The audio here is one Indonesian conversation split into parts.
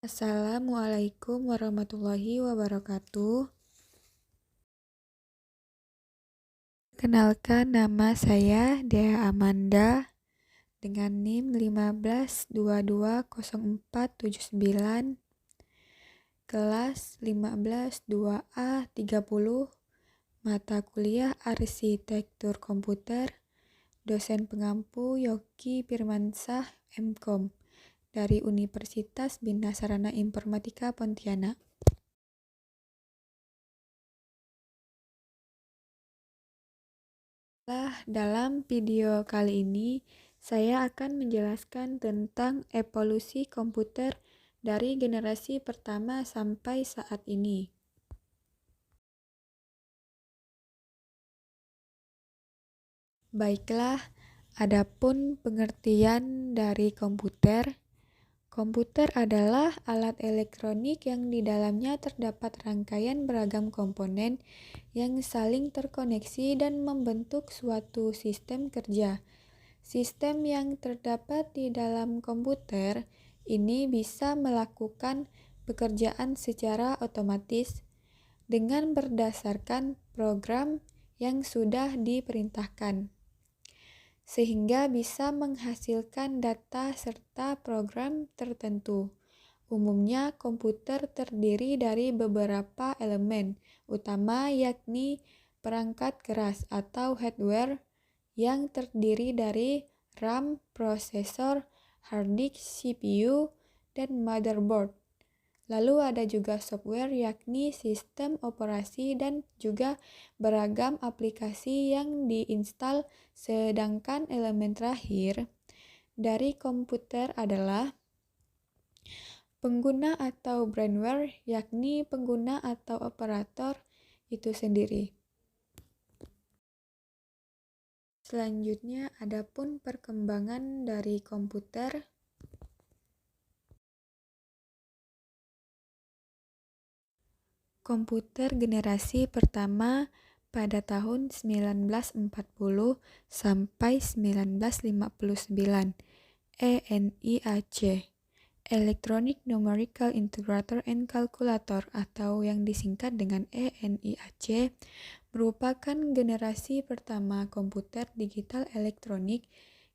Assalamualaikum warahmatullahi wabarakatuh. Kenalkan, nama saya Dea Amanda dengan NIM 1522049, kelas 15 2A 30, mata kuliah Arsitektur Komputer, dosen pengampu Yogi Firmansyah, MKom, dari Universitas Bina Sarana Informatika Pontianak. Dalam video kali ini, saya akan menjelaskan tentang evolusi komputer dari generasi pertama sampai saat ini. Baiklah, adapun pengertian dari komputer. Komputer adalah alat elektronik yang di dalamnya terdapat rangkaian beragam komponen yang saling terkoneksi dan membentuk suatu sistem kerja. Sistem yang terdapat di dalam komputer ini bisa melakukan pekerjaan secara otomatis dengan berdasarkan program yang sudah diperintahkan, sehingga bisa menghasilkan data serta program tertentu. Umumnya komputer terdiri dari beberapa elemen utama, yakni perangkat keras atau hardware yang terdiri dari RAM, prosesor, hard disk, CPU, dan motherboard. Lalu ada juga software, yakni sistem operasi dan juga beragam aplikasi yang diinstal. Sedangkan elemen terakhir dari komputer adalah pengguna atau brainware, yakni pengguna atau operator itu sendiri. Selanjutnya, adapun perkembangan dari komputer. Komputer generasi pertama pada tahun 1940 sampai 1959, ENIAC, Electronic Numerical Integrator and Calculator, atau yang disingkat dengan ENIAC, merupakan generasi pertama komputer digital elektronik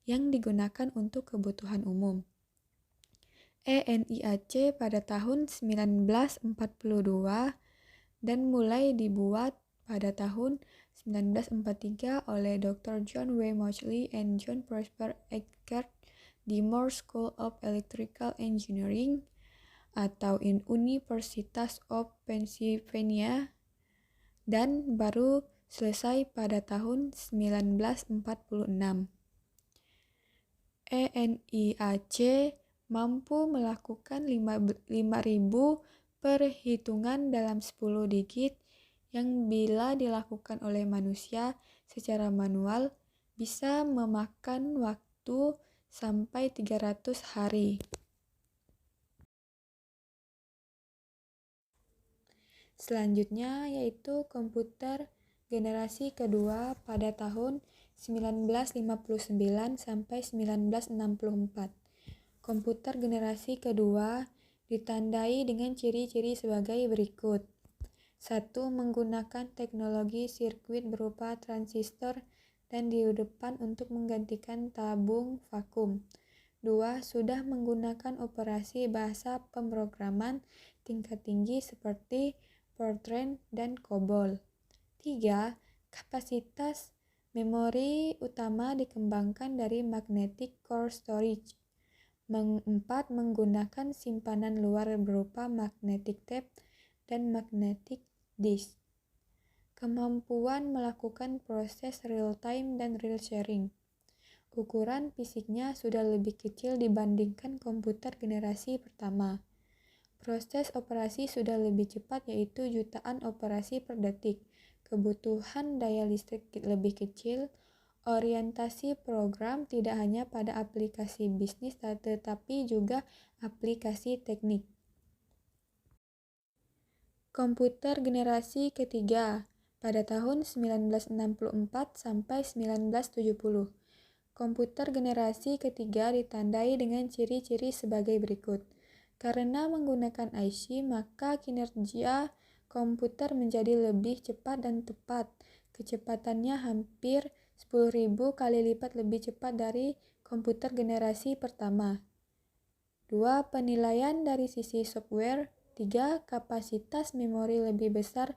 yang digunakan untuk kebutuhan umum. ENIAC pada tahun 1942 dan mulai dibuat pada tahun 1943 oleh Dr. John W. Mauchly and John Prosper Eckert di Moore School of Electrical Engineering atau Universitas of Pennsylvania, dan baru selesai pada tahun 1946. ENIAC mampu melakukan 5.000 perhitungan dalam 10 digit yang bila dilakukan oleh manusia secara manual bisa memakan waktu sampai 300 hari. Selanjutnya yaitu komputer generasi kedua pada tahun 1959 sampai 1964. Komputer generasi kedua ditandai dengan ciri-ciri sebagai berikut. 1. Menggunakan teknologi sirkuit berupa transistor dan diode depan untuk menggantikan tabung vakum. 2. Sudah menggunakan operasi bahasa pemrograman tingkat tinggi seperti Fortran dan COBOL. 3. Kapasitas memori utama dikembangkan dari magnetic core storage. 4. Menggunakan simpanan luar berupa magnetic tape dan magnetic disk. Kemampuan melakukan proses real-time dan real sharing. Ukuran fisiknya sudah lebih kecil dibandingkan komputer generasi pertama. Proses operasi sudah lebih cepat, yaitu jutaan operasi per detik. Kebutuhan daya listrik lebih kecil. Orientasi program tidak hanya pada aplikasi bisnis tetapi juga aplikasi teknik. Komputer generasi ketiga pada tahun 1964 sampai 1970. Komputer generasi ketiga ditandai dengan ciri-ciri sebagai berikut. Karena menggunakan IC, maka kinerja komputer menjadi lebih cepat dan tepat. Kecepatannya hampir 10.000 kali lipat lebih cepat dari komputer generasi pertama. 2. Penilaian dari sisi software. 3. Kapasitas memori lebih besar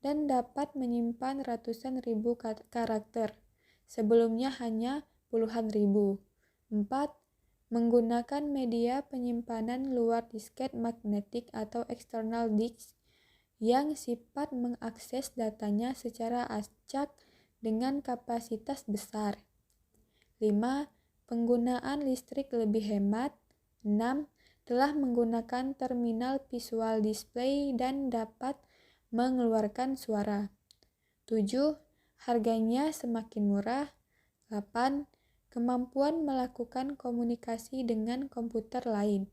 dan dapat menyimpan ratusan ribu karakter. Sebelumnya hanya puluhan ribu. 4. Menggunakan media penyimpanan luar disket magnetik atau external disk yang sifat mengakses datanya secara acak dengan kapasitas besar. 5. Penggunaan listrik lebih hemat. 6. Telah menggunakan terminal visual display dan dapat mengeluarkan suara. 7. Harganya semakin murah. 8. Kemampuan melakukan komunikasi dengan komputer lain.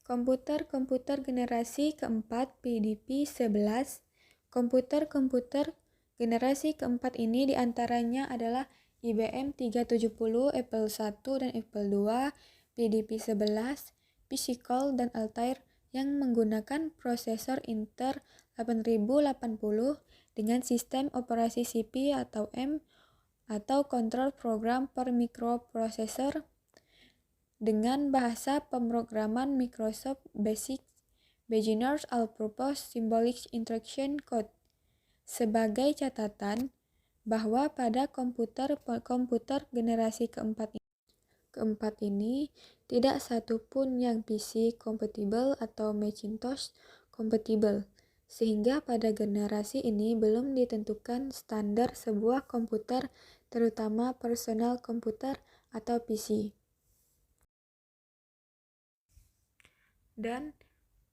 Komputer-komputer generasi keempat PDP-11. Komputer-komputer generasi keempat ini diantaranya adalah IBM 370, Apple I dan Apple II, PDP-11, Physical, dan Altair yang menggunakan prosesor Intel 8080 dengan sistem operasi CPU atau M atau Control Program per Microprocessor dengan bahasa pemrograman Microsoft Basic Beginner's All-Purpose Symbolic Instruction Code. Sebagai catatan, bahwa pada komputer generasi keempat ini tidak satupun yang PC compatible atau Macintosh compatible, sehingga pada generasi ini belum ditentukan standar sebuah komputer, terutama personal komputer atau PC. Dan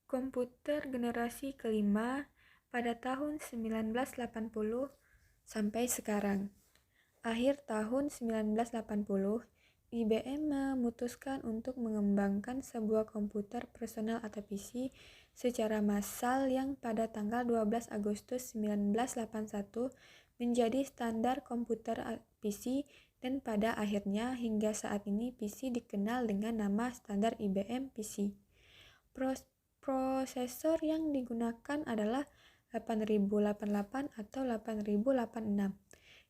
komputer generasi kelima pada tahun 1980 sampai sekarang. Akhir tahun 1980, IBM memutuskan untuk mengembangkan sebuah komputer personal atau PC secara massal yang pada tanggal 12 Agustus 1981 menjadi standar komputer PC, dan pada akhirnya hingga saat ini PC dikenal dengan nama standar IBM PC. Prosesor yang digunakan adalah 8088 atau 8086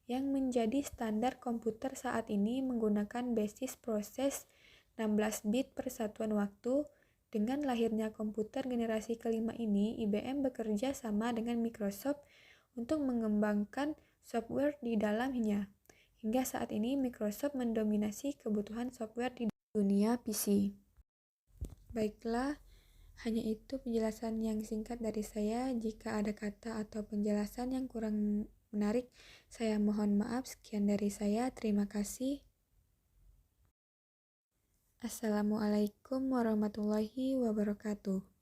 yang menjadi standar komputer saat ini menggunakan basis proses 16 bit per satuan waktu. Dengan lahirnya komputer generasi kelima ini, IBM bekerja sama dengan Microsoft untuk mengembangkan software di dalamnya. Hingga saat ini Microsoft mendominasi kebutuhan software di dunia PC. Baiklah, hanya itu penjelasan yang singkat dari saya. Jika ada kata atau penjelasan yang kurang menarik, saya mohon maaf. Sekian dari saya. Terima kasih. Assalamualaikum warahmatullahi wabarakatuh.